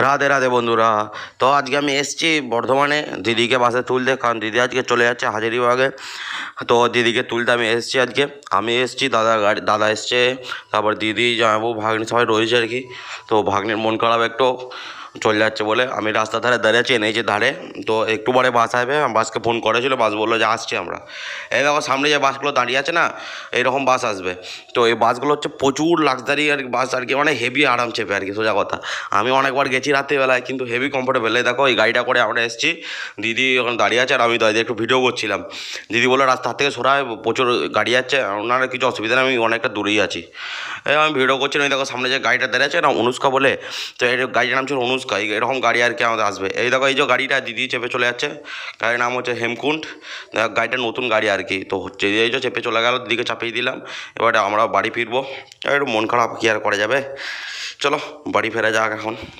রাধে রাধে বন্ধুরা। তো আজকে আমি এসেছি বর্ধমানে দিদিকে বাসে তুলতে, কারণ দিদি আজকে চলে যাচ্ছে হাজারিবাগে। তো দিদিকে তুলতে আমি এসেছি আজকে। আমি এসেছি, দাদা এসছে, তারপর দিদি, জামাইবাবু, ভাগ্নি সবাই রয়েছে আর কি। তো ভাগ্নির মন খারাপ একটু, চলে যাচ্ছে বলে আমি রাস্তার ধারে দাঁড়িয়ে আছি, এনেছে ধারে। তো একটু পরে বাস আসবে, বাসকে ফোন করেছিল, বাস বললো যে আসছি আমরা। এই দেখো সামনে যে বাসগুলো দাঁড়িয়ে আছে না, এইরকম বাস আসবে। তো এই বাসগুলো হচ্ছে প্রচুর লাক্সারি আর বাস আর কি, মানে হেভি আরাম চেপে আর কি, সোজা কথা। আমি অনেকবার গেছি রাত্রিবেলায়, কিন্তু হেভি কমফোর্টেবল। এই দেখো এই গাড়িটা করে আমরা এসেছি, দিদি ওখানে দাঁড়িয়ে আছে আর আমি দাঁড়িয়ে একটু ভিডিও করছিলাম। দিদি বলে রাস্তার থেকে সরায়, প্রচুর গাড়ি যাচ্ছে, ওনার কিছু অসুবিধা নেই, আমি অনেকটা দূরেই আছি। এই আমি ভিডিও করছিলাম। এই দেখো সামনে যে গাড়িটা দাঁড়িয়ে আছে না, অনুষ্কা বলে। তো এই গাড়িটার নাম ছিল অনুষ্কা। এরকম গাড়ি আর কি আমাদের আসবে। এই দেখো এই যে গাড়িটা দিদি চেপে চলে যাচ্ছে, গাড়ির নাম হচ্ছে হেমকুণ্ড। গাড়িটা নতুন গাড়ি আর কি। তো হচ্ছে এই যে চেপে চলে গেল, দিদিকে চাপিয়ে দিলাম। এবারে আমরা বাড়ি ফিরবো। একটু মন খারাপ, কি আর করা যাবে। চলো বাড়ি ফেরা যাক এখন।